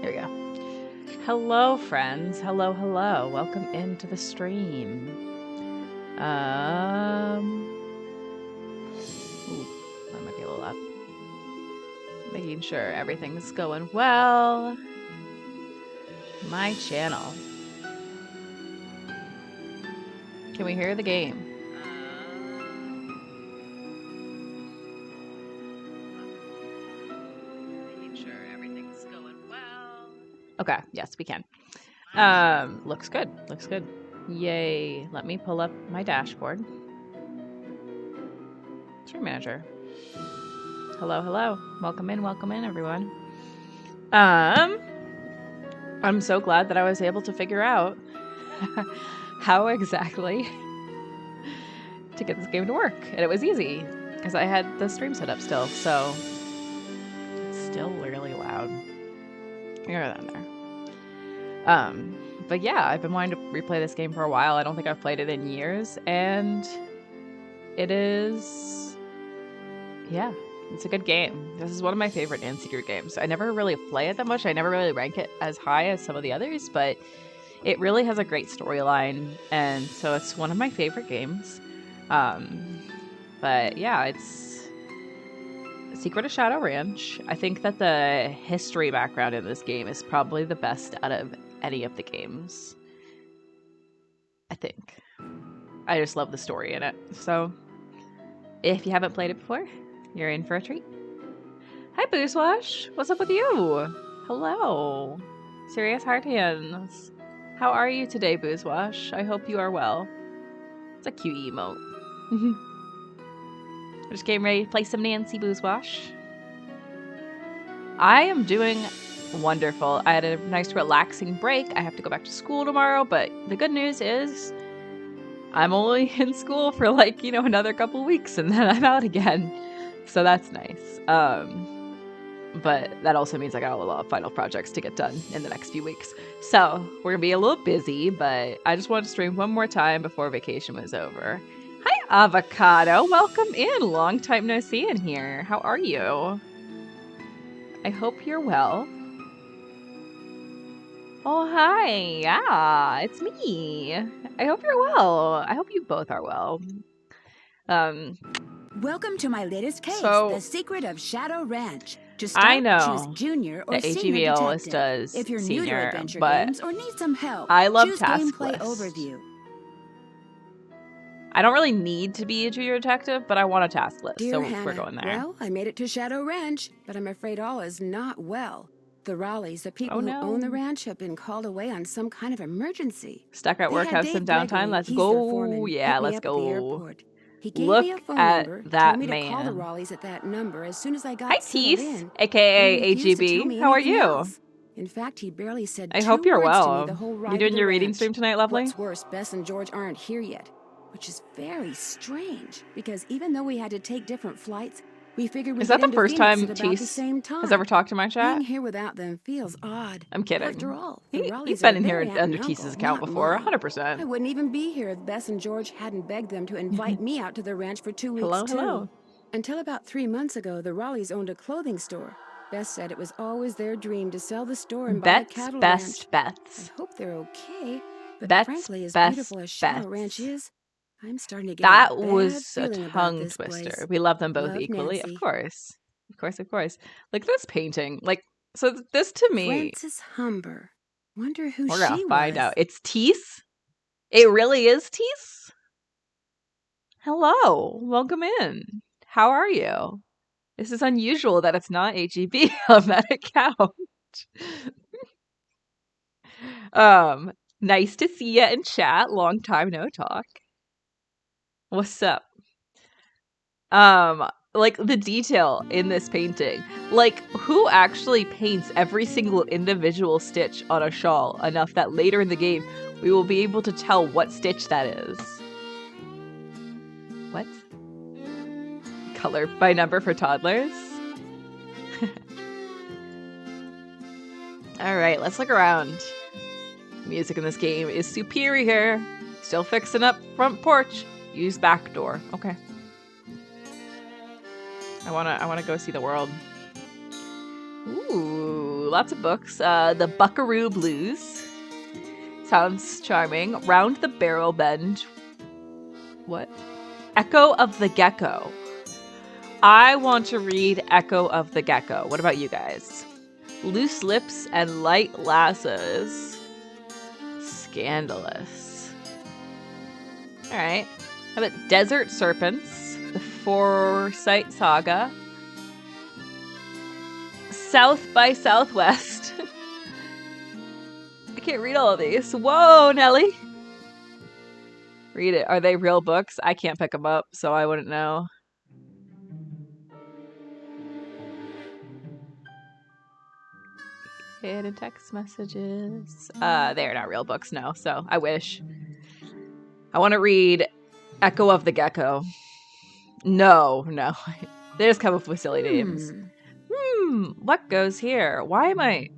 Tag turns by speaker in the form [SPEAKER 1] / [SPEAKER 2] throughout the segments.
[SPEAKER 1] Here we go. Hello, friends. Hello, hello. Welcome into the stream. Ooh, that might be a little up. Making sure everything's going well. My channel. Can we hear the game? Making sure everything's going well. Okay, yes, we can. Looks good. Looks good. Yay. Let me pull up my dashboard. Stream manager. Hello, hello. Welcome in, everyone. I'm so glad that I was able to figure out how exactly to get this game to work. And it was easy because I had the stream set up still, so it's still really loud. You're down there. But yeah, I've been wanting to replay this game for a while. I don't think I've played it in years, and it is, yeah, it's a good game. This is one of my favorite in-secret games. I never really play it that much. I never really rank it as high as some of the others, but it really has a great storyline, and so it's one of my favorite games. But yeah, it's Secret of Shadow Ranch. I think that the history background in this game is probably the best out of any of the games. I think. I just love the story in it. So if you haven't played it before, you're in for a treat. Hi, Boozwash. What's up with you? Hello. Serious Heart Hands. How are you today, Boozwash? I hope you are well. It's a cute emote. I just getting ready to play some Nancy Boozwash. I am doing wonderful. I had a nice relaxing break. I have to go back to school tomorrow, but the good news is I'm only in school for like, another couple weeks and then I'm out again. So that's nice. But that also means I got a lot of final projects to get done in the next few weeks. So we're gonna be a little busy, but I just wanted to stream one more time before vacation was over. Hi, Avocado. Welcome in. Long time no see in here. How are you? I hope you're well. Oh, hi. Yeah, it's me. I hope you're well. I hope you both are well.
[SPEAKER 2] Welcome to my latest case,
[SPEAKER 1] So,
[SPEAKER 2] The Secret of Shadow Ranch. To start,
[SPEAKER 1] I know
[SPEAKER 2] choose junior or
[SPEAKER 1] that
[SPEAKER 2] senior
[SPEAKER 1] HEB always
[SPEAKER 2] detective.
[SPEAKER 1] does
[SPEAKER 2] If you're new to
[SPEAKER 1] senior,
[SPEAKER 2] adventure
[SPEAKER 1] but
[SPEAKER 2] games or need some help,
[SPEAKER 1] I love
[SPEAKER 2] choose
[SPEAKER 1] task
[SPEAKER 2] gameplay
[SPEAKER 1] list.
[SPEAKER 2] overview.
[SPEAKER 1] I don't really need to be a junior detective, but I want a task list,
[SPEAKER 2] Dear
[SPEAKER 1] so
[SPEAKER 2] Hannah,
[SPEAKER 1] we're going there.
[SPEAKER 2] well, I made it to Shadow Ranch, but I'm afraid all is not well. The Raleighs, the people who own the ranch, have been called away on some kind of emergency.
[SPEAKER 1] Stuck at work, have some downtime. Let's go. Yeah, let's go.
[SPEAKER 2] He gave
[SPEAKER 1] Look
[SPEAKER 2] me a phone
[SPEAKER 1] at
[SPEAKER 2] number,
[SPEAKER 1] that
[SPEAKER 2] told me to call the
[SPEAKER 1] man.
[SPEAKER 2] Raleighs at that number as soon as I got
[SPEAKER 1] Hi,
[SPEAKER 2] settled
[SPEAKER 1] Tease,
[SPEAKER 2] in,
[SPEAKER 1] aka
[SPEAKER 2] and refused to tell
[SPEAKER 1] HEB.
[SPEAKER 2] me
[SPEAKER 1] How are
[SPEAKER 2] anything
[SPEAKER 1] you?
[SPEAKER 2] else. In fact, he barely said
[SPEAKER 1] I
[SPEAKER 2] two
[SPEAKER 1] hope you're
[SPEAKER 2] words to me
[SPEAKER 1] well.
[SPEAKER 2] the whole
[SPEAKER 1] You
[SPEAKER 2] ride
[SPEAKER 1] doing
[SPEAKER 2] to the
[SPEAKER 1] your reading
[SPEAKER 2] ranch.
[SPEAKER 1] stream tonight, lovely?
[SPEAKER 2] What's worse, Bess and George aren't here yet, which is very strange, because even though we had to take different flights, we figured we'd
[SPEAKER 1] Is that
[SPEAKER 2] get
[SPEAKER 1] the
[SPEAKER 2] into
[SPEAKER 1] first
[SPEAKER 2] Phoenix
[SPEAKER 1] time
[SPEAKER 2] at about the
[SPEAKER 1] Tease
[SPEAKER 2] same time.
[SPEAKER 1] has ever talked to my chat?
[SPEAKER 2] Being here without them feels odd.
[SPEAKER 1] I'm kidding.
[SPEAKER 2] After all, the
[SPEAKER 1] He's
[SPEAKER 2] Raleighs
[SPEAKER 1] been
[SPEAKER 2] are
[SPEAKER 1] in
[SPEAKER 2] their
[SPEAKER 1] here
[SPEAKER 2] aunt
[SPEAKER 1] under
[SPEAKER 2] and
[SPEAKER 1] Tease's
[SPEAKER 2] uncle,
[SPEAKER 1] account
[SPEAKER 2] not
[SPEAKER 1] before,
[SPEAKER 2] mine.
[SPEAKER 1] 100%.
[SPEAKER 2] I wouldn't even be here if Bess and George hadn't begged them to invite me out to the ranch for 2 weeks, too.
[SPEAKER 1] Hello.
[SPEAKER 2] Until about 3 months ago, the Raleighs owned a clothing store. Bess said it was always their dream to sell the store and buy a cattle ranch.
[SPEAKER 1] Bets.
[SPEAKER 2] I hope they're okay, but
[SPEAKER 1] Bets,
[SPEAKER 2] frankly, as
[SPEAKER 1] Bess,
[SPEAKER 2] beautiful as Shadow
[SPEAKER 1] Bets.
[SPEAKER 2] Ranch is, I'm starting to get
[SPEAKER 1] That
[SPEAKER 2] a bad
[SPEAKER 1] was a
[SPEAKER 2] feeling about
[SPEAKER 1] tongue
[SPEAKER 2] this
[SPEAKER 1] twister.
[SPEAKER 2] place.
[SPEAKER 1] We love them both
[SPEAKER 2] Love,
[SPEAKER 1] equally.
[SPEAKER 2] Nancy.
[SPEAKER 1] Of course. Of course. Like this painting. Like, so this to me.
[SPEAKER 2] Frances Humber. Wonder who
[SPEAKER 1] We're
[SPEAKER 2] she
[SPEAKER 1] gonna find
[SPEAKER 2] was.
[SPEAKER 1] out. It's Tease? It really is Tease? Hello. Welcome in. How are you? This is unusual that it's not HEB on that account. Nice to see you in chat. Long time no talk. What's up? Like the detail in this painting. Like, who actually paints every single individual stitch on a shawl enough that later in the game we will be able to tell what stitch that is? What? Color by number for toddlers? Alright, let's look around. Music in this game is superior. Still fixing up front porch. Use back door. Okay. I wanna go see the world. Ooh, Ooh, lots of books. The Buckaroo Blues. Sounds charming. Round the Barrel Bend. What? Echo of the Gecko. I want to read Echo of the Gecko. What about you guys? Loose Lips and Light Lasses. Scandalous. All right. How about Desert Serpents? The Foresight Saga. South by Southwest. I can't read all of these. Whoa, Nelly. Read it. Are they real books? I can't pick them up, so I wouldn't know. Hidden text messages. They're not real books, no, so I wish. I want to read Echo of the Gecko. No. They just come up with silly names. What goes here? Why am I...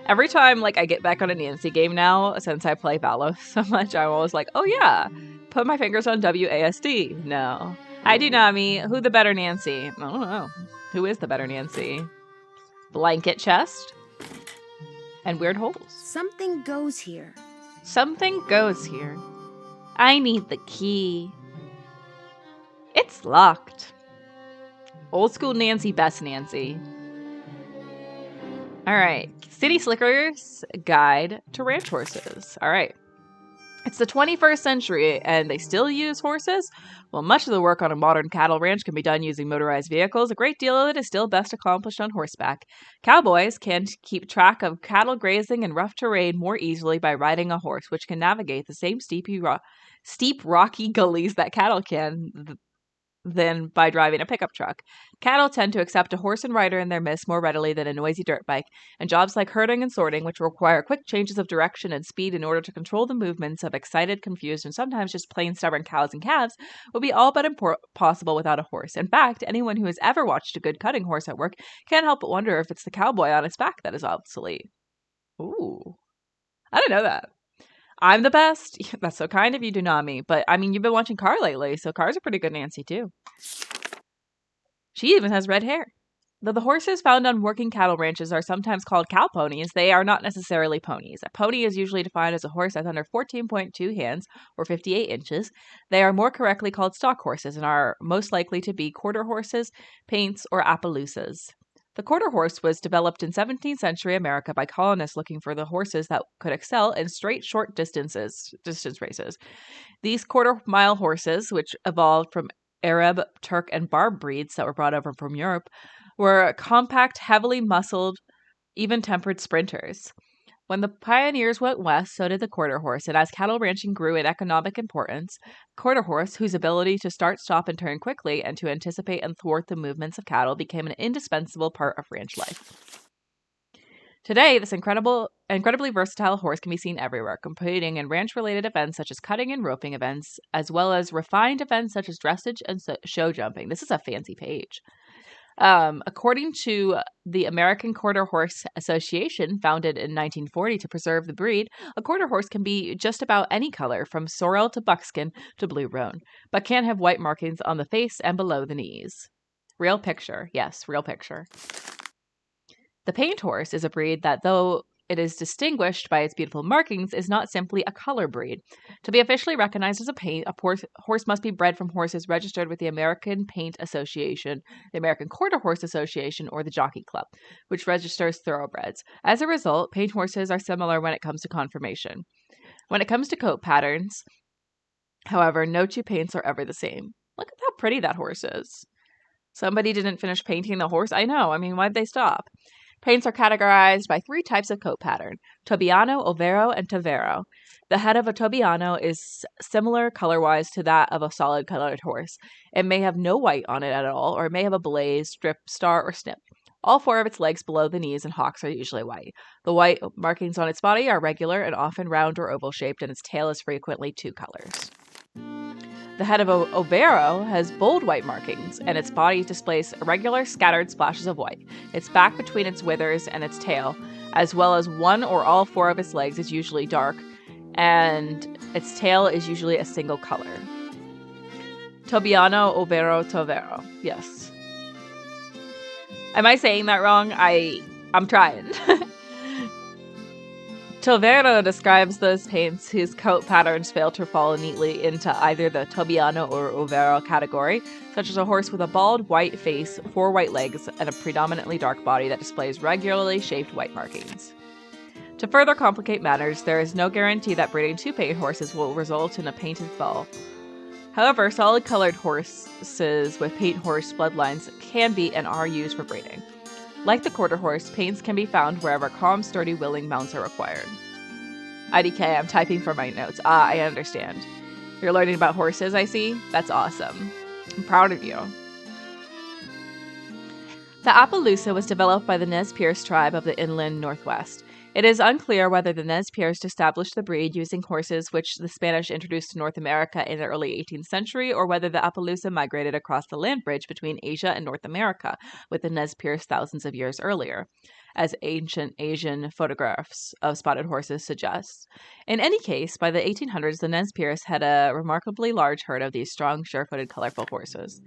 [SPEAKER 1] Every time, like, I get back on a Nancy game now, since I play Valos so much, I'm always like, oh yeah, put my fingers on WASD. No. Hi, Dunami. Who the better Nancy? I don't know. Who is the better Nancy? Blanket chest. And weird holes.
[SPEAKER 2] Something goes here.
[SPEAKER 1] Something goes here. I need the key. It's locked. Old school Nancy, best Nancy. All right. City Slicker's Guide to Ranch Horses. All right. It's the 21st century, and they still use horses? Well, much of the work on a modern cattle ranch can be done using motorized vehicles. A great deal of it is still best accomplished on horseback. Cowboys can keep track of cattle grazing in rough terrain more easily by riding a horse, which can navigate the same steep, rocky gullies that cattle can than by driving a pickup truck. Cattle tend to accept a horse and rider in their midst more readily than a noisy dirt bike, and jobs like herding and sorting, which require quick changes of direction and speed in order to control the movements of excited, confused, and sometimes just plain stubborn cows and calves, would be all but impossible without a horse. In fact, anyone who has ever watched a good cutting horse at work can't help but wonder if it's the cowboy on its back that is obsolete. Ooh. I didn't know that. I'm the best. That's so kind of you, Dunami. But, I mean, you've been watching Car lately, so Car's a pretty good Nancy, too. She even has red hair. Though the horses found on working cattle ranches are sometimes called cow ponies, they are not necessarily ponies. A pony is usually defined as a horse that's under 14.2 hands, or 58 inches. They are more correctly called stock horses and are most likely to be quarter horses, paints, or Appaloosas. The quarter horse was developed in 17th century America by colonists looking for the horses that could excel in straight, short distance races. These quarter-mile horses, which evolved from Arab, Turk, and Barb breeds that were brought over from Europe, were compact, heavily muscled, even-tempered sprinters. When the pioneers went west, so did the quarter horse, and as cattle ranching grew in economic importance, quarter horse, whose ability to start, stop, and turn quickly and to anticipate and thwart the movements of cattle, became an indispensable part of ranch life. Today, this incredibly versatile horse can be seen everywhere, competing in ranch-related events such as cutting and roping events, as well as refined events such as dressage and show jumping. This is a fancy page. According to the American Quarter Horse Association, founded in 1940 to preserve the breed, a quarter horse can be just about any color, from sorrel to buckskin to blue roan, but can have white markings on the face and below the knees. Real picture. Yes, real picture. The paint horse is a breed that, though it is distinguished by its beautiful markings, is not simply a color breed. To be officially recognized as a horse must be bred from horses registered with the American Paint Association, the American Quarter Horse Association, or the Jockey Club, which registers thoroughbreds. As a result, paint horses are similar when it comes to conformation. When it comes to coat patterns, however, no two paints are ever the same. Look at how pretty that horse is. Somebody didn't finish painting the horse? I know. I mean, why'd they stop? Paints are categorized by 3 types of coat pattern: Tobiano, Overo, and Tavero. The head of a Tobiano is similar color-wise to that of a solid colored horse. It may have no white on it at all, or it may have a blaze, strip, star, or snip. All 4 of its legs below the knees and hocks are usually white. The white markings on its body are regular and often round or oval shaped, and its tail is frequently 2 colors. The head of Overo has bold white markings, and its body displays irregular, scattered splashes of white. Its back between its withers and its tail, as well as 1 or all 4 of its legs, is usually dark, and its tail is usually a single color. Tobiano, Overo, Tovero. Yes. Am I saying that wrong? I'm trying. Tovero describes those paints whose coat patterns fail to fall neatly into either the Tobiano or Overo category, such as a horse with a bald white face, 4 white legs, and a predominantly dark body that displays regularly shaped white markings. To further complicate matters, there is no guarantee that breeding 2 paint horses will result in a painted foal. However, solid-colored horses with paint horse bloodlines can be and are used for breeding. Like the quarter horse, paints can be found wherever calm, sturdy, willing mounts are required. IDK, I'm typing for my notes. I understand. You're learning about horses, I see? That's awesome. I'm proud of you. The Appaloosa was developed by the Nez Perce tribe of the inland Northwest. It is unclear whether the Nez Perce established the breed using horses which the Spanish introduced to North America in the early 18th century, or whether the Appaloosa migrated across the land bridge between Asia and North America with the Nez Perce thousands of years earlier, as ancient Asian photographs of spotted horses suggest. In any case, by the 1800s, the Nez Perce had a remarkably large herd of these strong, sure-footed, colorful horses.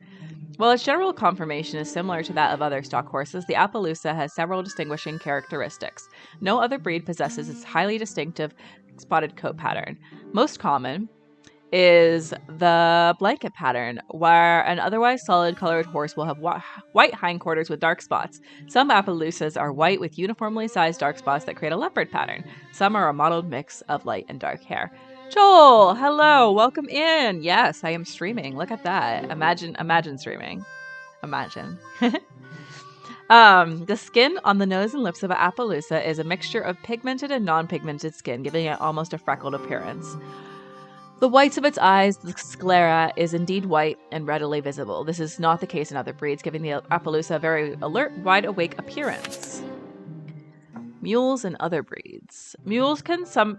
[SPEAKER 1] While its general conformation is similar to that of other stock horses, the Appaloosa has several distinguishing characteristics. No other breed possesses its highly distinctive spotted coat pattern. Most common is the blanket pattern, where an otherwise solid-colored horse will have white hindquarters with dark spots. Some Appaloosas are white with uniformly sized dark spots that create a leopard pattern. Some are a mottled mix of light and dark hair. Joel, hello, welcome in. Yes, I am streaming. Look at that. Imagine streaming. Imagine. The skin on the nose and lips of an Appaloosa is a mixture of pigmented and non-pigmented skin, giving it almost a freckled appearance. The whites of its eyes, the sclera, is indeed white and readily visible. This is not the case in other breeds, giving the Appaloosa a very alert, wide-awake appearance. Mules and other breeds. Mules can still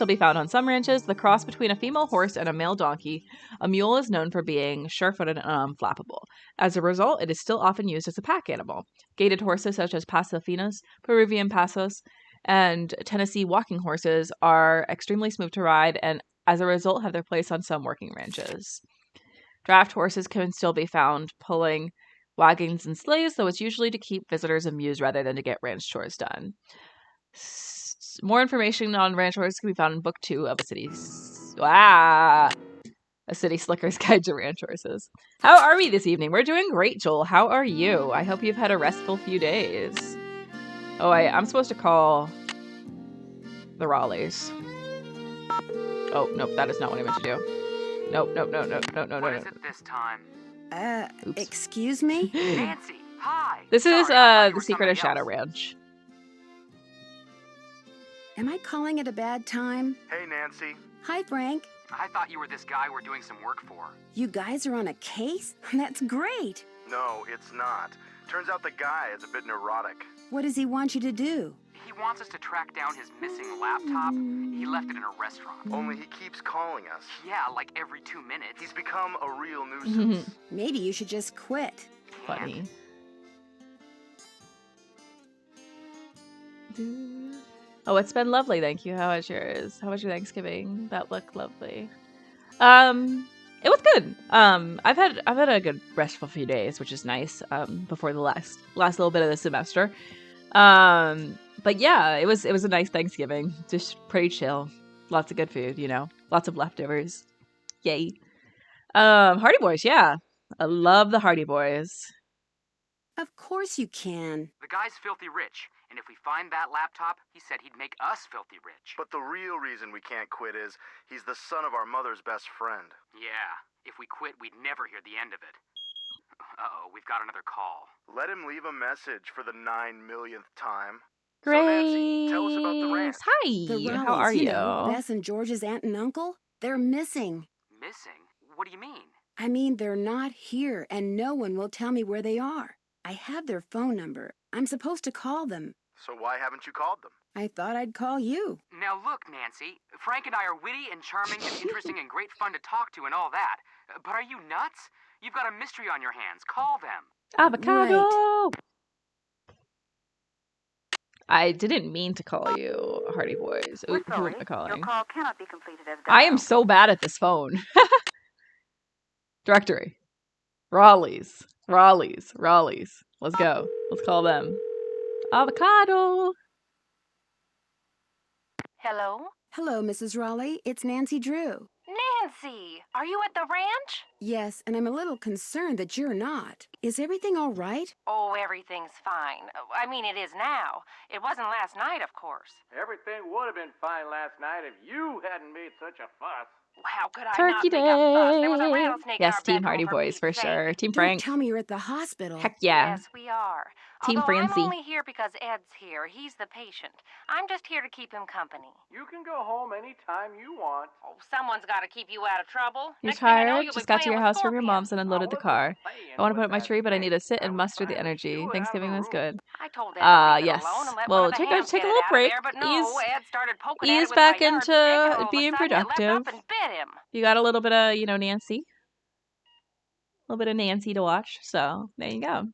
[SPEAKER 1] be found on some ranches. The cross between a female horse and a male donkey, a mule is known for being sure-footed and unflappable. As a result, it is still often used as a pack animal. Gaited horses such as Pasafinas, Peruvian Pasos, and Tennessee walking horses are extremely smooth to ride and, as a result, have their place on some working ranches. Draft horses can still be found pulling wagons and sleighs, though it's usually to keep visitors amused rather than to get ranch chores done. More information on ranch chores can be found in Book 2 of A City Slicker's Guide to Ranch Horses. How are we this evening? We're doing great, Joel. How are you? I hope you've had a restful few days. Oh, I'm supposed to call the Raleighs. Oh, nope, that is not what I meant to do. Nope.
[SPEAKER 3] What is it this time?
[SPEAKER 1] Oops.
[SPEAKER 2] Excuse me?
[SPEAKER 3] Nancy, hi.
[SPEAKER 1] This is
[SPEAKER 3] Sorry,
[SPEAKER 1] the Secret of Shadow Ranch.
[SPEAKER 2] Am I calling it a bad time?
[SPEAKER 4] Hey, Nancy.
[SPEAKER 2] Hi, Frank.
[SPEAKER 3] I thought you were this guy we're doing some work for.
[SPEAKER 2] You guys are on a case? That's great.
[SPEAKER 4] No, it's not. Turns out the guy is a bit neurotic.
[SPEAKER 2] What does he want you to do?
[SPEAKER 3] He wants us to track down his missing laptop. He left it in a restaurant.
[SPEAKER 4] Only he keeps calling us.
[SPEAKER 3] Yeah, like every 2 minutes.
[SPEAKER 4] He's become a real nuisance.
[SPEAKER 2] Maybe you should just quit.
[SPEAKER 1] Funny. Oh, it's been lovely, thank you. How was yours? How was your Thanksgiving? That looked lovely. It was good. I've had a good restful few days, which is nice. Before the last little bit of the semester. But yeah, it was a nice Thanksgiving. Just pretty chill. Lots of good food, lots of leftovers. Yay. Hardy Boys, yeah. I love the Hardy Boys.
[SPEAKER 2] Of course you can.
[SPEAKER 3] The guy's filthy rich, and if we find that laptop, he said he'd make us filthy rich.
[SPEAKER 4] But the real reason we can't quit is he's the son of our mother's best friend.
[SPEAKER 3] Yeah, if we quit, we'd never hear the end of it. Uh-oh, we've got another call.
[SPEAKER 4] Let him leave a message for the 9 millionth time.
[SPEAKER 1] Grace.
[SPEAKER 4] So Nancy, tell us about the ranch.
[SPEAKER 1] Hi.
[SPEAKER 2] The Raleighs,
[SPEAKER 1] How are you?
[SPEAKER 2] Bess and George's aunt and uncle, they're missing.
[SPEAKER 3] Missing? What do you mean?
[SPEAKER 2] I mean, they're not here, and no one will tell me where they are. I have their phone number. I'm supposed to call them.
[SPEAKER 4] So why haven't you called them?
[SPEAKER 2] I thought I'd call you.
[SPEAKER 3] Now look, Nancy, Frank and I are witty and charming and interesting and great fun to talk to and all that. But are you nuts? You've got a mystery on your hands. Call them.
[SPEAKER 1] Avocado!
[SPEAKER 2] Right.
[SPEAKER 1] I didn't mean to call you Hardy Boys. Ooh, who am I
[SPEAKER 5] Your
[SPEAKER 1] calling?
[SPEAKER 5] call cannot be completed as
[SPEAKER 1] I am
[SPEAKER 5] dialed.
[SPEAKER 1] so bad at this phone. Directory. Raleighs. Let's go. Let's call them. Avocado.
[SPEAKER 5] Hello?
[SPEAKER 2] Hello, Mrs. Raleigh. It's Nancy Drew.
[SPEAKER 5] Nancy! Are you at the ranch?
[SPEAKER 2] Yes, and I'm a little concerned that you're not. Is everything all right?
[SPEAKER 5] Oh, everything's fine. I mean, it is now. It wasn't last night, of course.
[SPEAKER 6] Everything would have been fine last night if you hadn't made such a fuss.
[SPEAKER 5] How could I
[SPEAKER 1] Turkey
[SPEAKER 5] not make a fuss? There was a
[SPEAKER 1] Day.
[SPEAKER 5] rattlesnake in
[SPEAKER 1] Yes,
[SPEAKER 5] our
[SPEAKER 1] Team
[SPEAKER 5] bedroom,
[SPEAKER 1] Hardy
[SPEAKER 5] for
[SPEAKER 1] Boys for
[SPEAKER 5] Pete's sake.
[SPEAKER 1] sure. Team
[SPEAKER 2] Don't
[SPEAKER 1] Frank.
[SPEAKER 2] tell me you're at the hospital.
[SPEAKER 1] Heck yeah.
[SPEAKER 5] Yes, we are.
[SPEAKER 1] Team
[SPEAKER 5] Although
[SPEAKER 1] Francie.
[SPEAKER 5] I'm only here because Ed's here. He's the patient. I'm just here to keep him company.
[SPEAKER 6] You can go home anytime you want.
[SPEAKER 5] Oh, someone's got to keep you out of trouble.
[SPEAKER 1] You
[SPEAKER 5] Next thing I know,
[SPEAKER 1] tired?
[SPEAKER 5] you'll
[SPEAKER 1] Just
[SPEAKER 5] be
[SPEAKER 1] got to
[SPEAKER 5] playing
[SPEAKER 1] your
[SPEAKER 5] with
[SPEAKER 1] house from your
[SPEAKER 5] Scorpion.
[SPEAKER 1] mom's and unloaded the car. I want to put up my tree, but I need to sit and muster the energy. Thanksgiving was good.
[SPEAKER 5] I told Ed to leave it
[SPEAKER 1] Yes.
[SPEAKER 5] alone and let
[SPEAKER 1] Well,
[SPEAKER 5] one of the
[SPEAKER 1] take
[SPEAKER 5] hams
[SPEAKER 1] a
[SPEAKER 5] get it
[SPEAKER 1] little
[SPEAKER 5] out of
[SPEAKER 1] break.
[SPEAKER 5] there, but no, Ed started poking at it
[SPEAKER 1] Ease
[SPEAKER 5] with
[SPEAKER 1] back
[SPEAKER 5] my yardstick, and
[SPEAKER 1] into
[SPEAKER 5] all of a
[SPEAKER 1] being
[SPEAKER 5] sudden it leapt
[SPEAKER 1] productive.
[SPEAKER 5] up and bit him.
[SPEAKER 1] You got a little bit of, Nancy. A little bit of Nancy to watch. So there you go.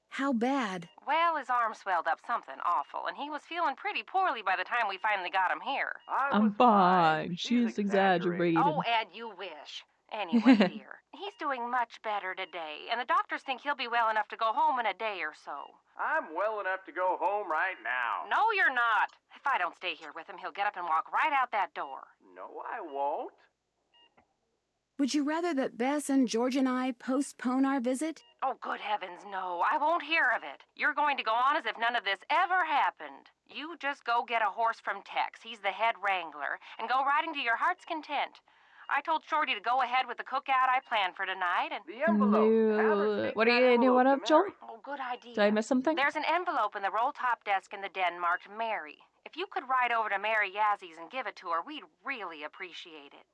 [SPEAKER 2] How bad?
[SPEAKER 5] Well, his arm swelled up something awful, and he was feeling pretty poorly by the time we finally got him here.
[SPEAKER 1] I'm fine. She's exaggerating.
[SPEAKER 5] Oh, Ed, you wish. Anyway, dear, he's doing much better today, and the doctors think he'll be well enough to go home in a day or so.
[SPEAKER 6] I'm well enough to go home right now.
[SPEAKER 5] No, you're not. If I don't stay here with him, he'll get up and walk right out that door.
[SPEAKER 6] No, I won't.
[SPEAKER 2] Would you rather that Bess and George and I postpone our visit?
[SPEAKER 5] Oh, good heavens, no. I won't hear of it. You're going to go on as if none of this ever happened. You just go get a horse from Tex. He's the head wrangler, and go riding to your heart's content. I told Shorty to go ahead with the cookout I planned for tonight, and...
[SPEAKER 6] The envelope. Have her take
[SPEAKER 1] What are
[SPEAKER 6] that
[SPEAKER 1] you doing
[SPEAKER 6] envelope
[SPEAKER 1] up,
[SPEAKER 6] to
[SPEAKER 1] Joel?
[SPEAKER 6] Mary.
[SPEAKER 5] Oh, good idea.
[SPEAKER 1] Did I miss something?
[SPEAKER 5] There's an envelope in the roll-top desk in the den marked Mary. If you could ride over to Mary Yazzy's and give it to her, we'd really appreciate it.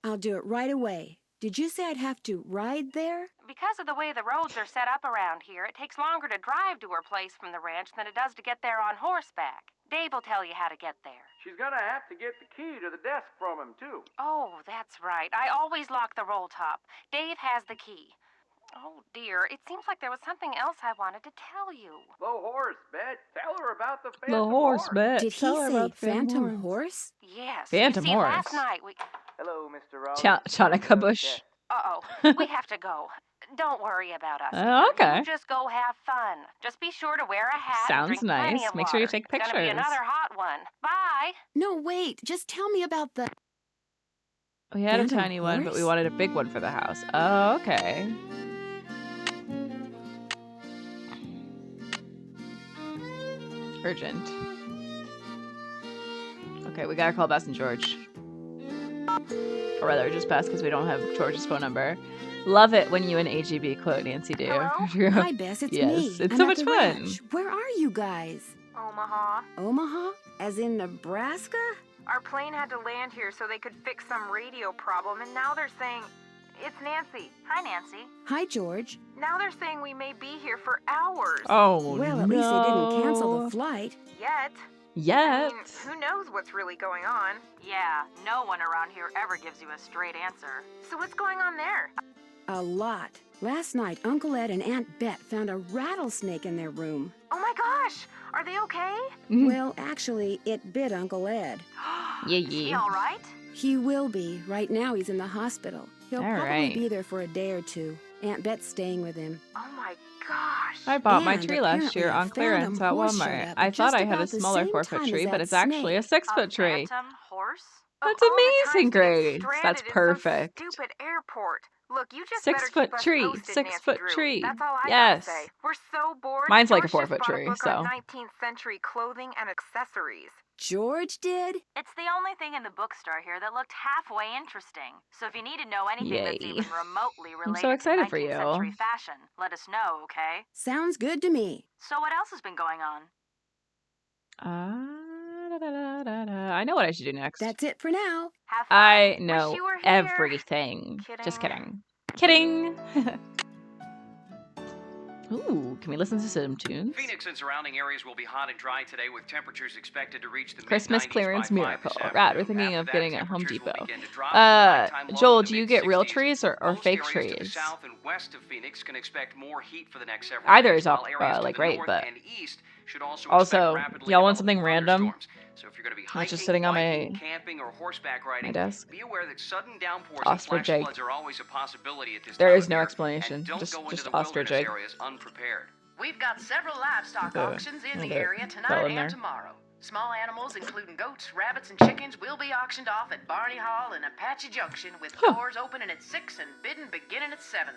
[SPEAKER 2] I'll do it right away. Did you say I'd have to ride there?
[SPEAKER 5] Because of the way the roads are set up around here, it takes longer to drive to her place from the ranch than it does to get there on horseback. Dave will tell you how to get there.
[SPEAKER 6] She's gonna have to get the key to the desk from him, too.
[SPEAKER 5] Oh, that's right. I always lock the roll top. Dave has the key. Oh, dear. It seems like there was something else I wanted to tell you.
[SPEAKER 6] The horse, Bet. Tell her about the
[SPEAKER 1] The
[SPEAKER 6] phantom
[SPEAKER 1] horse, bet.
[SPEAKER 2] Did he
[SPEAKER 1] Tell her
[SPEAKER 2] say
[SPEAKER 1] about
[SPEAKER 2] phantom horse?
[SPEAKER 5] Yes.
[SPEAKER 1] Phantom
[SPEAKER 5] you see,
[SPEAKER 1] horse.
[SPEAKER 5] last night we...
[SPEAKER 6] Hello, Mr. Raleigh.
[SPEAKER 1] Chanukah Bush.
[SPEAKER 5] Uh-oh. We have to go. Don't worry about us.
[SPEAKER 1] Oh, okay.
[SPEAKER 5] You just go have fun. Just be sure to wear a hat and
[SPEAKER 1] Sounds
[SPEAKER 5] drink plenty
[SPEAKER 1] nice.
[SPEAKER 5] of
[SPEAKER 1] Make sure you
[SPEAKER 5] water.
[SPEAKER 1] take
[SPEAKER 5] It's gonna be
[SPEAKER 1] pictures.
[SPEAKER 5] another hot one. Bye.
[SPEAKER 2] No, wait. Just tell me about the...
[SPEAKER 1] We had a
[SPEAKER 2] Phantom
[SPEAKER 1] tiny one, but we
[SPEAKER 2] horse?
[SPEAKER 1] wanted a big one for the house. Oh, okay. Urgent. Okay, we gotta call Bess and George. Or rather, just Bess because we don't have George's phone number. Love it when you and AGB quote Nancy do.
[SPEAKER 5] Hello?
[SPEAKER 2] Hi, Bess. It's
[SPEAKER 1] Yes,
[SPEAKER 2] me.
[SPEAKER 1] it's
[SPEAKER 2] I'm
[SPEAKER 1] so
[SPEAKER 2] at
[SPEAKER 1] much
[SPEAKER 2] the
[SPEAKER 1] fun.
[SPEAKER 2] ranch. Where are you guys?
[SPEAKER 7] Omaha.
[SPEAKER 2] Omaha? As in Nebraska?
[SPEAKER 7] Our plane had to land here so they could fix some radio problem, and now they're saying... It's Nancy. Hi, Nancy.
[SPEAKER 2] Hi, George.
[SPEAKER 7] Now they're saying we may be here for hours.
[SPEAKER 1] Oh,
[SPEAKER 2] Well,
[SPEAKER 1] no.
[SPEAKER 2] at least they didn't cancel the flight.
[SPEAKER 7] Yet.
[SPEAKER 1] Yet.
[SPEAKER 7] I mean, who knows what's really going on?
[SPEAKER 5] Yeah, no one around here ever gives you a straight answer.
[SPEAKER 7] So what's going on there?
[SPEAKER 2] A lot. Last night, Uncle Ed and Aunt Bet found a rattlesnake in their room.
[SPEAKER 7] Oh my gosh! Are they okay?
[SPEAKER 2] Well, actually, it bit Uncle Ed.
[SPEAKER 1] Yeah,
[SPEAKER 5] Is he
[SPEAKER 1] yeah.
[SPEAKER 5] all right?
[SPEAKER 2] He will be. Right now, he's in the hospital. He'll
[SPEAKER 1] All
[SPEAKER 2] probably
[SPEAKER 1] right.
[SPEAKER 2] be there for a day or two. Aunt Bet's staying with him.
[SPEAKER 7] Oh my gosh!
[SPEAKER 1] I bought my
[SPEAKER 2] And
[SPEAKER 1] tree last year
[SPEAKER 2] apparently
[SPEAKER 1] on
[SPEAKER 2] a
[SPEAKER 1] clearance at
[SPEAKER 2] phantom horse showed
[SPEAKER 1] Walmart.
[SPEAKER 2] up
[SPEAKER 1] I
[SPEAKER 2] just
[SPEAKER 1] thought I had a
[SPEAKER 2] about the
[SPEAKER 1] smaller
[SPEAKER 2] same
[SPEAKER 1] 4-foot
[SPEAKER 2] time
[SPEAKER 1] tree,
[SPEAKER 2] as
[SPEAKER 1] but
[SPEAKER 2] that
[SPEAKER 1] it's actually a
[SPEAKER 2] snake.
[SPEAKER 1] 6-foot tree.
[SPEAKER 5] Phantom horse?
[SPEAKER 7] Of
[SPEAKER 1] That's
[SPEAKER 7] all the
[SPEAKER 1] amazing,
[SPEAKER 7] times to get
[SPEAKER 1] Grace.
[SPEAKER 7] stranded
[SPEAKER 1] That's
[SPEAKER 7] in some
[SPEAKER 1] perfect.
[SPEAKER 7] Stupid airport. Look, you just better
[SPEAKER 1] 6-foot
[SPEAKER 7] keep us
[SPEAKER 1] tree,
[SPEAKER 7] posted,
[SPEAKER 1] 6-foot
[SPEAKER 7] Nancy Drew.
[SPEAKER 1] tree.
[SPEAKER 7] That's all I
[SPEAKER 1] Yes.
[SPEAKER 7] gotta say. We're so bored.
[SPEAKER 1] Mine's like a
[SPEAKER 7] George just
[SPEAKER 1] 4-foot
[SPEAKER 7] bought
[SPEAKER 1] tree,
[SPEAKER 7] a book
[SPEAKER 1] so.
[SPEAKER 7] on 19th century clothing and accessories.
[SPEAKER 2] George did?
[SPEAKER 8] It's the only thing in the bookstore here that looked halfway interesting. So if you need to know anything that's
[SPEAKER 1] Yay.
[SPEAKER 8] even remotely related
[SPEAKER 1] so excited
[SPEAKER 8] to
[SPEAKER 1] for
[SPEAKER 8] 19th
[SPEAKER 1] you.
[SPEAKER 8] century fashion, let us know, okay?
[SPEAKER 2] Sounds good to me.
[SPEAKER 8] So what else has been going on?
[SPEAKER 1] I know what I should do next.
[SPEAKER 2] That's it for now.
[SPEAKER 8] Have fun.
[SPEAKER 1] I
[SPEAKER 7] Wish
[SPEAKER 1] know
[SPEAKER 7] you were here.
[SPEAKER 1] everything. Just
[SPEAKER 7] Kidding.
[SPEAKER 1] kidding. Kidding. Ooh, can we listen to some tunes?
[SPEAKER 3] Phoenix and surrounding areas will be hot and dry today with temperatures expected to reach the
[SPEAKER 1] Christmas
[SPEAKER 3] mid-90s
[SPEAKER 1] clearance
[SPEAKER 3] by 5
[SPEAKER 1] miracle.
[SPEAKER 3] this
[SPEAKER 1] Right, we're
[SPEAKER 3] afternoon.
[SPEAKER 1] thinking
[SPEAKER 3] After
[SPEAKER 1] of
[SPEAKER 3] that,
[SPEAKER 1] getting at Home
[SPEAKER 3] temperatures will
[SPEAKER 1] Depot.
[SPEAKER 3] begin to drop, with nighttime lows
[SPEAKER 1] Joel,
[SPEAKER 3] in the
[SPEAKER 1] do you get real
[SPEAKER 3] mid-60s.
[SPEAKER 1] trees or
[SPEAKER 3] Most
[SPEAKER 1] fake
[SPEAKER 3] areas to the
[SPEAKER 1] trees?
[SPEAKER 3] south and west of Phoenix can expect more heat for the next several
[SPEAKER 1] Either
[SPEAKER 3] days,
[SPEAKER 1] is all,
[SPEAKER 3] while areas to
[SPEAKER 1] like
[SPEAKER 3] the
[SPEAKER 1] great,
[SPEAKER 3] north
[SPEAKER 1] but
[SPEAKER 3] and east should also
[SPEAKER 1] also,
[SPEAKER 3] expect rapidly
[SPEAKER 1] y'all want
[SPEAKER 3] developing
[SPEAKER 1] something random?
[SPEAKER 3] thunderstorms. So if you're going to be
[SPEAKER 1] It's
[SPEAKER 3] hiking,
[SPEAKER 1] just sitting on
[SPEAKER 3] biking, camping, or horseback riding,
[SPEAKER 1] desk.
[SPEAKER 3] be aware that sudden downpours
[SPEAKER 1] Ostrich
[SPEAKER 3] and
[SPEAKER 1] egg.
[SPEAKER 3] flash floods are always a possibility at this
[SPEAKER 1] There
[SPEAKER 3] time
[SPEAKER 1] is
[SPEAKER 3] of
[SPEAKER 1] no
[SPEAKER 3] year,
[SPEAKER 1] explanation.
[SPEAKER 3] and don't
[SPEAKER 1] Just
[SPEAKER 3] go into the
[SPEAKER 1] ostrich
[SPEAKER 3] wilderness
[SPEAKER 1] egg.
[SPEAKER 3] areas unprepared.
[SPEAKER 9] We've got several livestock auctions in the area tonight and tomorrow. Small animals, including goats, rabbits, and chickens, will be auctioned off at Barney Hall in Apache Junction, with doors opening at 6 and bidding beginning at 7.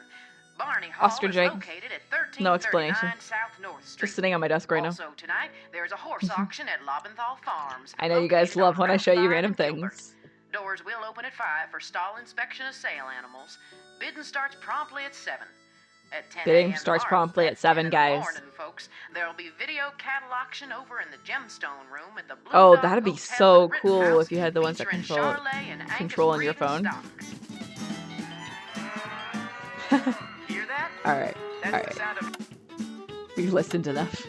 [SPEAKER 9] Barney Hall
[SPEAKER 1] Ostrich
[SPEAKER 9] is
[SPEAKER 1] egg.
[SPEAKER 9] located at 1339
[SPEAKER 1] No explanation.
[SPEAKER 9] South North Street.
[SPEAKER 1] Just sitting on my desk right now.
[SPEAKER 9] Also tonight, there's a horse auction at Lobenthal Farms.
[SPEAKER 1] I know you guys love when I show you random things.
[SPEAKER 9] Doors will open at 5 for stall inspection of sale animals. Bidding starts promptly at 7. At 10
[SPEAKER 1] Bidding
[SPEAKER 9] a.m.
[SPEAKER 1] starts
[SPEAKER 9] tomorrow,
[SPEAKER 1] promptly at
[SPEAKER 9] that's
[SPEAKER 1] 7,
[SPEAKER 9] 10 in the
[SPEAKER 1] guys.
[SPEAKER 9] morning, folks. There'll be video cattle auction over in the gemstone room at the Blue
[SPEAKER 1] Oh,
[SPEAKER 9] Dog
[SPEAKER 1] that'd be
[SPEAKER 9] Hotel
[SPEAKER 1] so
[SPEAKER 9] at
[SPEAKER 1] cool
[SPEAKER 9] Rittenhouse,
[SPEAKER 1] if you had the ones that
[SPEAKER 9] featuring
[SPEAKER 1] control
[SPEAKER 9] Charolais and Angus
[SPEAKER 1] on your
[SPEAKER 9] breed and
[SPEAKER 1] phone.
[SPEAKER 9] stock. Hear that?
[SPEAKER 1] Alright,
[SPEAKER 9] That's
[SPEAKER 1] alright.
[SPEAKER 9] the sound of
[SPEAKER 1] We've listened enough.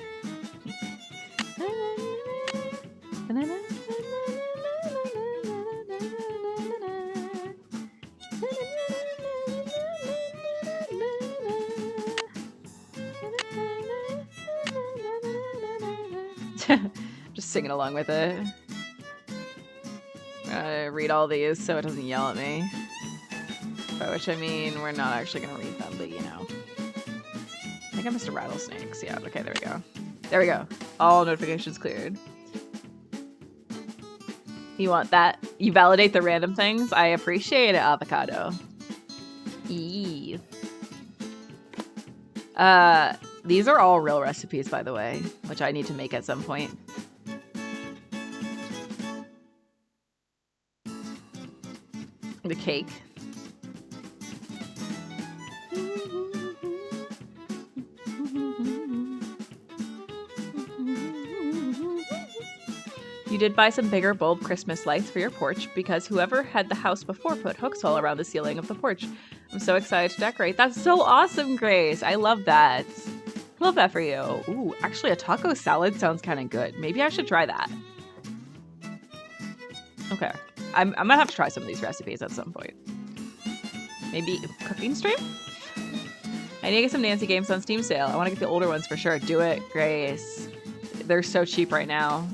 [SPEAKER 1] Just singing along with it. Read all these so it doesn't yell at me. By which I mean, we're not actually gonna read them, but you know. I think I missed a rattlesnakes. Yeah, okay, there we go. There we go. All notifications cleared. You want that? You validate the random things? I appreciate it, avocado. Eee. These are all real recipes, by the way, which I need to make at some point. The cake. You did buy some bigger bulb Christmas lights for your porch because whoever had the house before put hooks all around the ceiling of the porch. I'm so excited to decorate. That's so awesome, Grace. I love that. Love that for you. Ooh, actually a taco salad sounds kind of good. Maybe I should try that. Okay. I'm gonna have to try some of these recipes at some point. Maybe a cooking stream? I need to get some Nancy games on Steam sale. I want to get the older ones for sure. Do it, Grace. They're so cheap right now.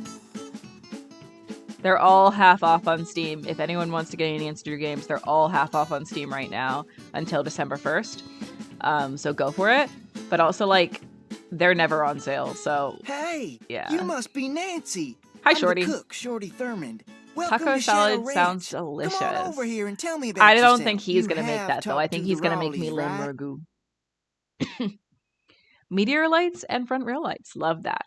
[SPEAKER 1] They're all half off on Steam. If anyone wants to get any Nancy games, they're all half off on Steam right now until December 1st. So go for it. But also, like, they're never on sale, so...
[SPEAKER 10] Hey!
[SPEAKER 1] Yeah.
[SPEAKER 10] You must be Nancy!
[SPEAKER 1] Hi,
[SPEAKER 10] I'm
[SPEAKER 1] Shorty.
[SPEAKER 10] The cook, Shorty Thurmond. Welcome
[SPEAKER 1] Taco
[SPEAKER 10] to
[SPEAKER 1] salad
[SPEAKER 10] Shadow Ranch.
[SPEAKER 1] sounds delicious.
[SPEAKER 10] Come on over here and tell me about
[SPEAKER 1] I don't
[SPEAKER 10] yourself.
[SPEAKER 1] think he's
[SPEAKER 10] You
[SPEAKER 1] gonna make
[SPEAKER 10] have
[SPEAKER 1] that, though. I
[SPEAKER 10] talked
[SPEAKER 1] think
[SPEAKER 10] to
[SPEAKER 1] he's
[SPEAKER 10] the
[SPEAKER 1] gonna make me
[SPEAKER 10] Raleighs,
[SPEAKER 1] lamb
[SPEAKER 10] right?
[SPEAKER 1] ragu. Meteor lights and front rail lights. Love that.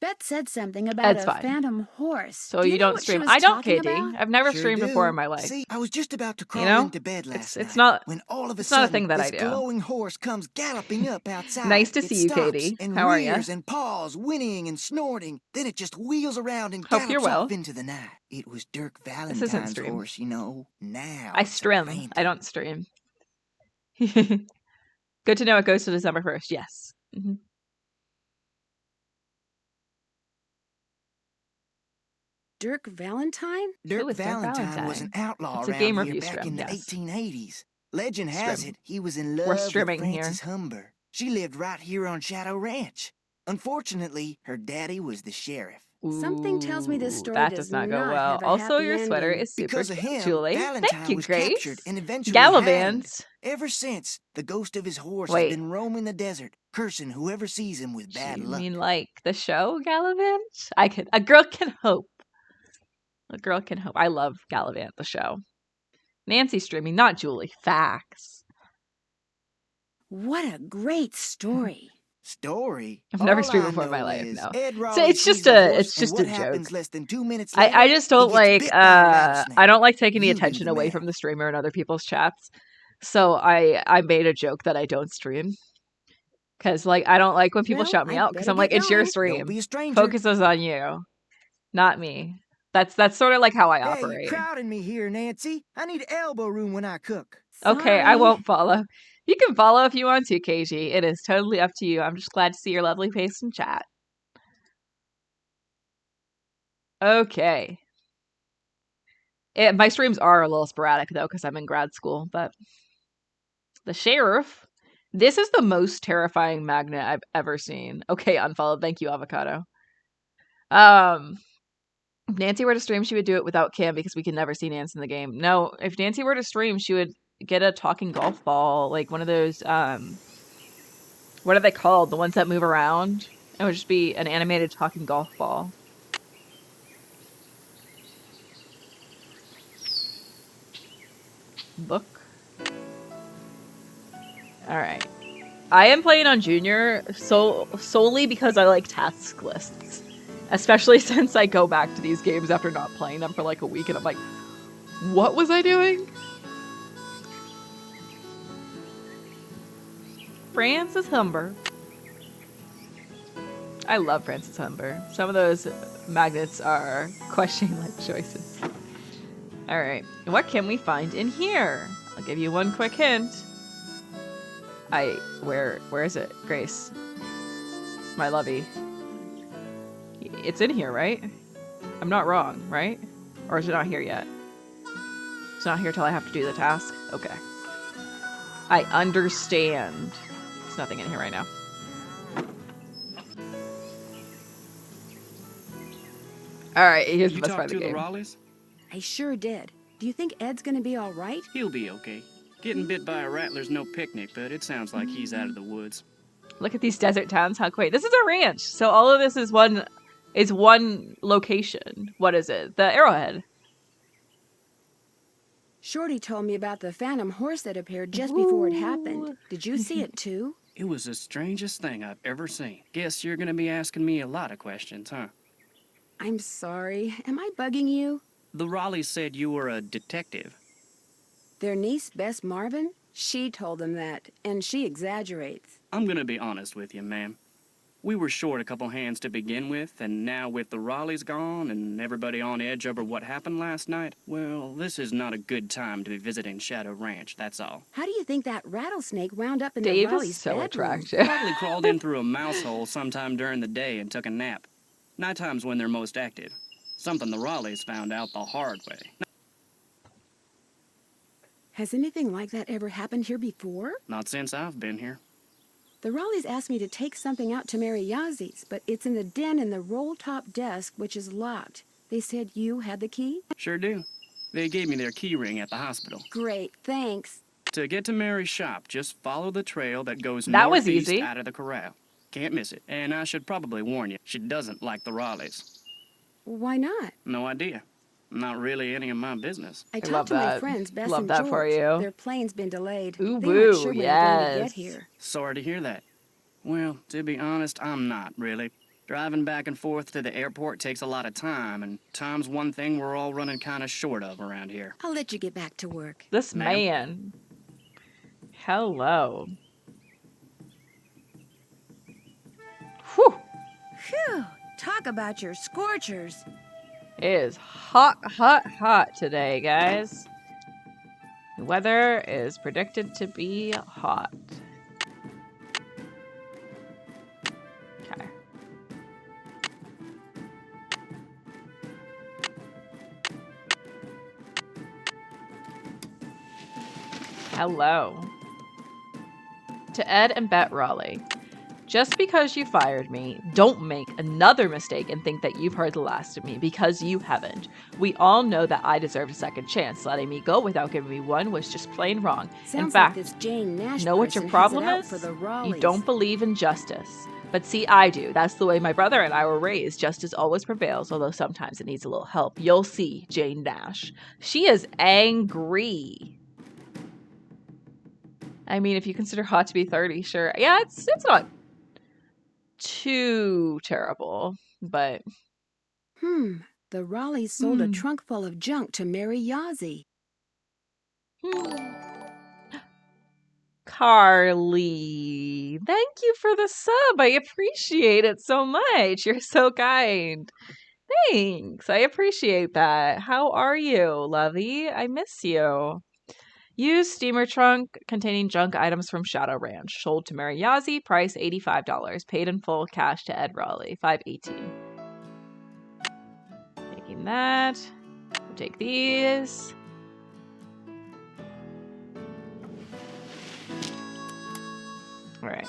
[SPEAKER 2] Bet said something about
[SPEAKER 1] It's
[SPEAKER 2] a
[SPEAKER 1] fine.
[SPEAKER 2] phantom horse.
[SPEAKER 1] So
[SPEAKER 2] Do
[SPEAKER 1] you
[SPEAKER 2] know
[SPEAKER 1] don't
[SPEAKER 2] what she
[SPEAKER 1] stream.
[SPEAKER 2] was
[SPEAKER 1] I don't,
[SPEAKER 2] talking
[SPEAKER 1] Katie.
[SPEAKER 2] about?
[SPEAKER 1] I've never
[SPEAKER 10] Sure
[SPEAKER 1] streamed
[SPEAKER 10] do.
[SPEAKER 1] before in my life.
[SPEAKER 10] See, I was just about to crawl
[SPEAKER 1] You know?
[SPEAKER 10] into bed last
[SPEAKER 1] It's
[SPEAKER 10] night
[SPEAKER 1] not...
[SPEAKER 10] when all of a
[SPEAKER 1] It's not a
[SPEAKER 10] sudden
[SPEAKER 1] thing that I
[SPEAKER 10] this
[SPEAKER 1] do.
[SPEAKER 10] glowing horse comes galloping up outside.
[SPEAKER 1] Nice to
[SPEAKER 10] It
[SPEAKER 1] see you,
[SPEAKER 10] stops
[SPEAKER 1] Katie.
[SPEAKER 10] And
[SPEAKER 1] How are ya?
[SPEAKER 10] rears and paws, whinnying and snorting. Then it just wheels around and
[SPEAKER 1] Hope you're
[SPEAKER 10] gallops
[SPEAKER 1] well.
[SPEAKER 10] off into the night. It was Dirk
[SPEAKER 1] isn't
[SPEAKER 10] Valentine's
[SPEAKER 1] stream.
[SPEAKER 10] horse, you know. Now
[SPEAKER 1] I
[SPEAKER 10] it's a
[SPEAKER 1] stream.
[SPEAKER 10] phantom.
[SPEAKER 1] I don't stream. Good to know it goes to December 1st. Yes. Mhm.
[SPEAKER 2] Dirk Valentine?
[SPEAKER 10] Dirk
[SPEAKER 1] is Dirk
[SPEAKER 10] Valentine was
[SPEAKER 1] Valentine?
[SPEAKER 10] an outlaw
[SPEAKER 1] It's a
[SPEAKER 10] around
[SPEAKER 1] game
[SPEAKER 10] here
[SPEAKER 1] review
[SPEAKER 10] back
[SPEAKER 1] stream,
[SPEAKER 10] in the
[SPEAKER 1] yes.
[SPEAKER 10] 1880s. Legend has
[SPEAKER 1] Stream.
[SPEAKER 10] it he was in
[SPEAKER 1] We're
[SPEAKER 10] love with
[SPEAKER 1] streaming here.
[SPEAKER 10] Frances Humber. She lived right here on Shadow Ranch. Unfortunately, her daddy was the sheriff.
[SPEAKER 2] Something tells me this
[SPEAKER 1] Ooh,
[SPEAKER 2] story
[SPEAKER 1] that
[SPEAKER 2] does
[SPEAKER 1] does not go
[SPEAKER 2] not
[SPEAKER 1] well.
[SPEAKER 2] have a
[SPEAKER 1] Also,
[SPEAKER 2] happy
[SPEAKER 1] your sweater
[SPEAKER 2] ending.
[SPEAKER 1] is super
[SPEAKER 10] Because of
[SPEAKER 1] cute,
[SPEAKER 10] him,
[SPEAKER 1] Julie.
[SPEAKER 10] Valentine
[SPEAKER 1] Thank you,
[SPEAKER 10] was
[SPEAKER 1] Grace.
[SPEAKER 10] captured and eventually hanged.
[SPEAKER 1] Gallivant.
[SPEAKER 10] Ever since, the ghost of his horse
[SPEAKER 1] Wait.
[SPEAKER 10] has been roaming the desert, cursing whoever sees him with bad
[SPEAKER 1] You
[SPEAKER 10] luck.
[SPEAKER 1] mean like the show Gallivant? A girl can hope. A girl can hope. I love Gallivant, the show. Nancy streaming, not Julie. Facts.
[SPEAKER 2] What a great story.
[SPEAKER 10] Story?
[SPEAKER 1] I've never
[SPEAKER 10] All
[SPEAKER 1] streamed
[SPEAKER 10] I
[SPEAKER 1] before in my
[SPEAKER 10] know
[SPEAKER 1] life,
[SPEAKER 10] is
[SPEAKER 1] no.
[SPEAKER 10] Ed
[SPEAKER 1] So
[SPEAKER 10] Raleigh
[SPEAKER 1] it's just
[SPEAKER 10] sees the
[SPEAKER 1] a
[SPEAKER 10] horse,
[SPEAKER 1] it's just
[SPEAKER 10] and
[SPEAKER 1] a
[SPEAKER 10] what happens
[SPEAKER 1] joke.
[SPEAKER 10] less than 2 minutes later,
[SPEAKER 1] I just
[SPEAKER 10] he
[SPEAKER 1] don't
[SPEAKER 10] gets
[SPEAKER 1] like
[SPEAKER 10] bit by a rattlesnake.
[SPEAKER 1] I don't like taking the
[SPEAKER 10] You do
[SPEAKER 1] attention
[SPEAKER 10] the
[SPEAKER 1] away
[SPEAKER 10] math.
[SPEAKER 1] from the streamer and other people's chats. So I made a joke that I don't stream. Cause like I don't like when people
[SPEAKER 2] Well,
[SPEAKER 1] shout me
[SPEAKER 2] I'd
[SPEAKER 1] out because
[SPEAKER 2] better
[SPEAKER 1] I'm like,
[SPEAKER 2] get
[SPEAKER 1] it's your
[SPEAKER 2] going.
[SPEAKER 10] Don't
[SPEAKER 1] stream.
[SPEAKER 10] be a stranger.
[SPEAKER 1] Focuses on you, not me. That's sort of like how I
[SPEAKER 10] Hey,
[SPEAKER 1] operate.
[SPEAKER 10] you're crowding me here, Nancy. I need elbow room when I cook.
[SPEAKER 1] Okay, I
[SPEAKER 2] Sorry.
[SPEAKER 1] won't follow. You can follow if you want to, KG. It is totally up to you. I'm just glad to see your lovely face in chat. Okay. My streams are a little sporadic, though, because I'm in grad school, but... The sheriff? This is the most terrifying magnet I've ever seen. Okay, unfollowed. Thank you, avocado. If Nancy were to stream, she would do it without Cam because we can never see Nancy in the game. No, if Nancy were to stream, she would get a talking golf ball, like one of those, what are they called? The ones that move around? It would just be an animated talking golf ball. Book. Alright. I am playing on Junior solely because I like task lists. Especially since I go back to these games after not playing them for like a week and I'm like, what was I doing? Francis Humber. I love Francis Humber. Some of those magnets are questioning life choices. Alright, what can we find in here? I'll give you one quick hint. Where is it? Grace. My lovey. It's in here, right? I'm not wrong, right? Or is it not here yet? It's not here till I have to do the task? Okay. I understand. There's nothing in here right now. Alright, here's the best part of the game.
[SPEAKER 11] You talked to the Raleighs?
[SPEAKER 2] I sure did. Do you think Ed's gonna be all right?
[SPEAKER 11] He'll be okay. Getting bit by a rattler's no picnic, but it sounds like he's out of the woods.
[SPEAKER 1] Look at these desert towns, how quaint. This is a ranch, so all of this is one location. What is it? The Arrowhead.
[SPEAKER 2] Shorty told me about the phantom horse that appeared just before it happened. Did you see it too?
[SPEAKER 11] It was the strangest thing I've ever seen. Guess you're gonna be asking me a lot of questions, huh?
[SPEAKER 2] I'm sorry. Am I bugging you?
[SPEAKER 11] The Raleighs said you were a detective.
[SPEAKER 2] Their niece, Bess Marvin? She told them that, and she exaggerates.
[SPEAKER 11] I'm gonna be honest with you, ma'am. We were short a couple hands to begin with, and now with the Raleighs gone and everybody on edge over what happened last night, well, this is not a good time to be visiting Shadow Ranch, that's all.
[SPEAKER 2] How do you think that rattlesnake wound up in
[SPEAKER 1] Dave
[SPEAKER 2] the Raleighs'
[SPEAKER 1] is so
[SPEAKER 2] bedroom?
[SPEAKER 1] attractive.
[SPEAKER 11] Probably crawled in through a mouse hole sometime during the day and took a nap. Night time's when they're most active. Something the Raleighs found out the hard way.
[SPEAKER 2] Has anything like that ever happened here before?
[SPEAKER 11] Not since I've been here.
[SPEAKER 2] The Raleighs asked me to take something out to Mary Yazie's, but it's in the den in the roll-top desk, which is locked. They said you had the key?
[SPEAKER 11] Sure do. They gave me their key ring at the hospital.
[SPEAKER 2] Great, thanks.
[SPEAKER 11] To get to Mary's shop, just follow the trail that goes
[SPEAKER 1] That was
[SPEAKER 11] northeast
[SPEAKER 1] easy.
[SPEAKER 11] out of the corral. Can't miss it. And I should probably warn you, she doesn't like the Raleighs.
[SPEAKER 2] Why not?
[SPEAKER 11] No idea. Not really any of my business.
[SPEAKER 2] I
[SPEAKER 1] love
[SPEAKER 2] talked to my
[SPEAKER 1] that.
[SPEAKER 2] friends, Bess
[SPEAKER 1] Love
[SPEAKER 2] and
[SPEAKER 1] that
[SPEAKER 2] George.
[SPEAKER 1] for you.
[SPEAKER 2] Their plane's been delayed.
[SPEAKER 1] Ooh,
[SPEAKER 2] They
[SPEAKER 1] boo,
[SPEAKER 2] aren't sure when they're going to
[SPEAKER 1] yes.
[SPEAKER 2] get here.
[SPEAKER 11] Sorry to hear that. Well, to be honest, I'm not, really. Driving back and forth to the airport takes a lot of time, and time's one thing we're all running kind of short of around here.
[SPEAKER 2] I'll let you get back to work.
[SPEAKER 1] This
[SPEAKER 11] Ma'am?
[SPEAKER 1] man. Hello. Whew.
[SPEAKER 2] Phew! Talk about your scorchers.
[SPEAKER 1] It is hot, hot, hot today, guys. The weather is predicted to be hot. Okay. Hello. To Ed and Bet Raleigh. Just because you fired me, don't make another mistake and think that you've heard the last of me, because you haven't. We all know that I deserved a second chance. Letting me go without giving me one was just plain wrong.
[SPEAKER 2] Sounds
[SPEAKER 1] in fact,
[SPEAKER 2] like this Jane Nash
[SPEAKER 1] know what your
[SPEAKER 2] person has
[SPEAKER 1] problem
[SPEAKER 2] it out
[SPEAKER 1] is?
[SPEAKER 2] for the
[SPEAKER 1] You
[SPEAKER 2] Raleighs.
[SPEAKER 1] don't believe in justice. But see, I do. That's the way my brother and I were raised. Justice always prevails, although sometimes it needs a little help. You'll see, Jane Nash. She is angry. I mean, if you consider hot to be 30, sure. Yeah, it's not too terrible, but...
[SPEAKER 2] The Raleighs sold a trunk full of junk to Mary Yazzie.
[SPEAKER 1] Carly, thank you for the sub. I appreciate it so much. You're so kind. Thanks. I appreciate that. How are you, lovey? I miss you. Used steamer trunk containing junk items from Shadow Ranch. Sold to Mary Yazzie. Price $85. Paid in full cash to Ed Raleigh. $5.18. Taking that. We'll take these. All right.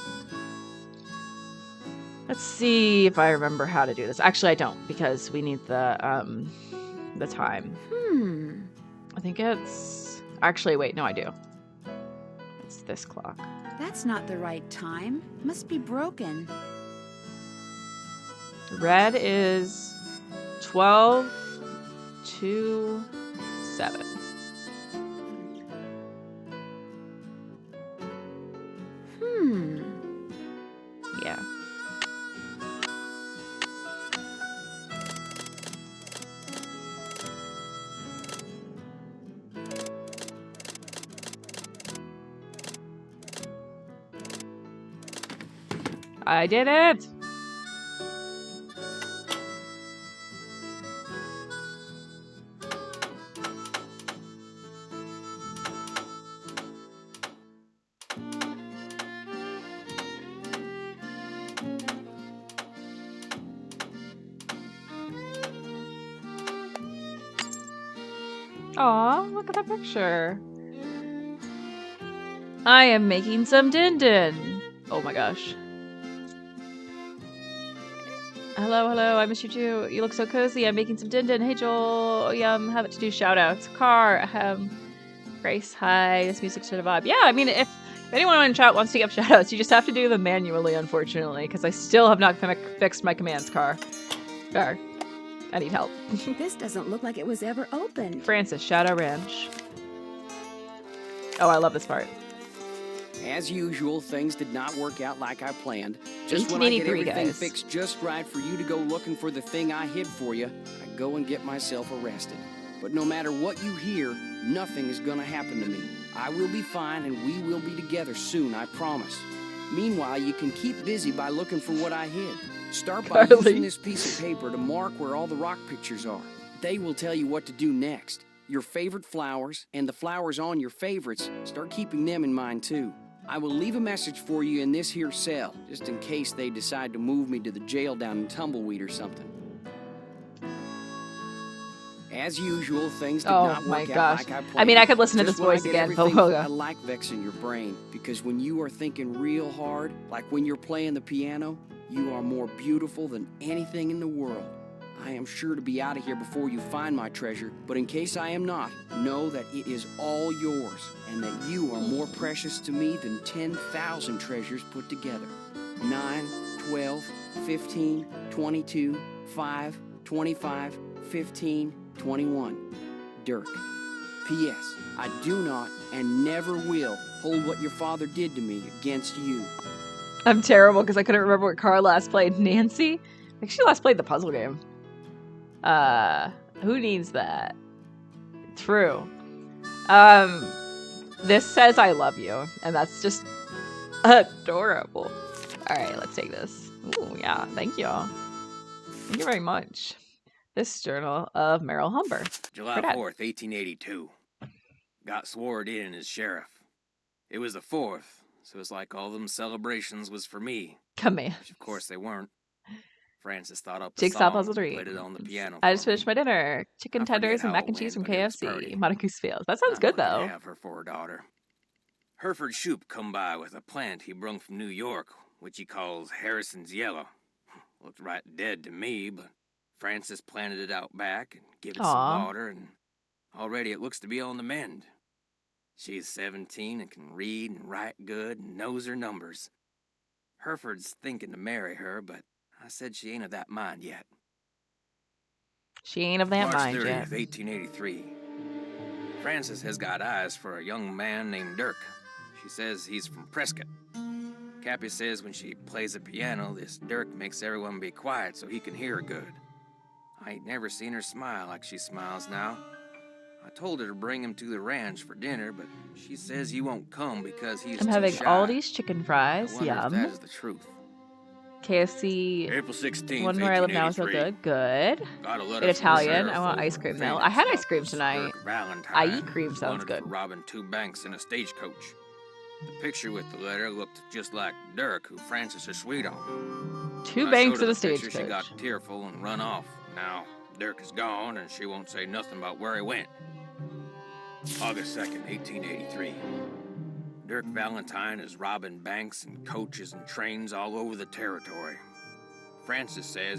[SPEAKER 1] Let's see if I remember how to do this. Actually, I don't, because we need the time. I think it's... Actually, wait, no, I do. It's this clock.
[SPEAKER 2] That's not the right time. Must be broken.
[SPEAKER 1] Red is 12 to 7. Yeah. I did it! Aw, look at that picture. I am making some din-din. Oh my gosh. Hello, hello, I miss you too. You look so cozy. I'm making some din-din. Hey Joel, yum, have it to do shout-outs. Car, Grace, hi, this music's sort of vibe. Yeah, I mean, if anyone in chat wants to give shout-outs, you just have to do them manually, unfortunately, because I still have not fixed my commands, Car. I need help.
[SPEAKER 2] This doesn't look like it was ever opened.
[SPEAKER 1] Francis, Shadow Ranch. Oh, I love this part.
[SPEAKER 12] As usual, things did not work out like I planned. Just when I get everything fixed just right for you to go looking for the thing I hid for you, I go and get myself arrested. But no matter what you hear, nothing is gonna happen to me. I will be fine and we will be together soon, I promise. Meanwhile, you can keep busy by looking for what I hid. Start by using this piece of paper to mark where all the rock pictures are. They will tell you what to do next. Your favorite flowers, and the flowers on your favorites, start keeping them in mind too. I will leave a message for you in this here cell, just in case they decide to move me to the jail down in Tumbleweed or something. As usual, things did not work out like I planned.
[SPEAKER 1] I mean, I could listen to this voice again, but
[SPEAKER 12] I like vexing your brain, because when you are thinking real hard, like when you're playing the piano, you are more beautiful than anything in the world. I am sure to be out of here before you find my treasure, but in case I am not, know that it is all yours, and that you are more precious to me than 10,000 treasures put together. 9, 12, 15, 22, 5, 25, 15, 21. Dirk. P.S. I do not and never will hold what your father did to me against you.
[SPEAKER 1] I'm terrible because I couldn't remember what Carl last played. Nancy? I think she last played the puzzle game. Who needs that? True. This says I love you, and that's just adorable. Alright, let's take this. Ooh, yeah, thank you. Thank you very much. This journal of Merrill Humber.
[SPEAKER 13] July 4th, 1882. Got sworn in as sheriff. It was the 4th, so it's like all them celebrations was for me.
[SPEAKER 1] Command.
[SPEAKER 13] Which of course they weren't. Francis thought up a
[SPEAKER 1] Jigsaw
[SPEAKER 13] song
[SPEAKER 1] Puzzle
[SPEAKER 13] and
[SPEAKER 1] 3.
[SPEAKER 13] played it on the piano.
[SPEAKER 1] I just finished my dinner. Chicken tenders and mac and cheese from KFC. Montague's Fields. That sounds good though.
[SPEAKER 13] I have her for her daughter. Hereford Shoup come by with a plant he brung from New York, which he calls Harrison's Yellow. Looked right dead to me, but Francis planted it out back and give it some water, and already it looks to be on the mend. She's 17 and can read and write good and knows her numbers. Hereford's thinking to marry her, but I said she ain't of that mind yet.
[SPEAKER 1] She ain't of that mind
[SPEAKER 13] March 30th,
[SPEAKER 1] yet.
[SPEAKER 13] 1883. Frances has got eyes for a young man named Dirk. She says he's from Prescott. Cappy says when she plays the piano, this Dirk makes everyone be quiet so he can hear her good. I ain't never seen her smile like she smiles now. I told her to bring him to the ranch for dinner, but she says he won't come because he's
[SPEAKER 1] I'm
[SPEAKER 13] too
[SPEAKER 1] having
[SPEAKER 13] shy.
[SPEAKER 1] Aldi's chicken fries.
[SPEAKER 13] I wonder
[SPEAKER 1] Yum.
[SPEAKER 13] if that is the truth.
[SPEAKER 1] KFC.
[SPEAKER 13] April 16th,
[SPEAKER 1] One where I live now is so good. Good.
[SPEAKER 13] Got a letter
[SPEAKER 1] In
[SPEAKER 13] from the
[SPEAKER 1] Italian.
[SPEAKER 13] sheriff
[SPEAKER 1] I want
[SPEAKER 13] over
[SPEAKER 1] ice cream though.
[SPEAKER 13] Phoenix
[SPEAKER 1] I had
[SPEAKER 13] about
[SPEAKER 1] ice cream
[SPEAKER 13] this
[SPEAKER 1] tonight.
[SPEAKER 13] Dirk Valentine
[SPEAKER 1] I eat cream sounds
[SPEAKER 13] wanted
[SPEAKER 1] good.
[SPEAKER 13] for robbing 2 banks in a stagecoach. The picture with the letter looked just like Dirk, who Francis is sweet on.
[SPEAKER 1] 2
[SPEAKER 13] When I
[SPEAKER 1] banks
[SPEAKER 13] showed her
[SPEAKER 1] in a
[SPEAKER 13] the picture,
[SPEAKER 1] stagecoach.
[SPEAKER 13] She got tearful and run off. Now Dirk is gone, and she won't say nothing about where he went. August 2nd, 1883. Dirk Valentine is robbing banks and coaches and trains all over the territory. Francis says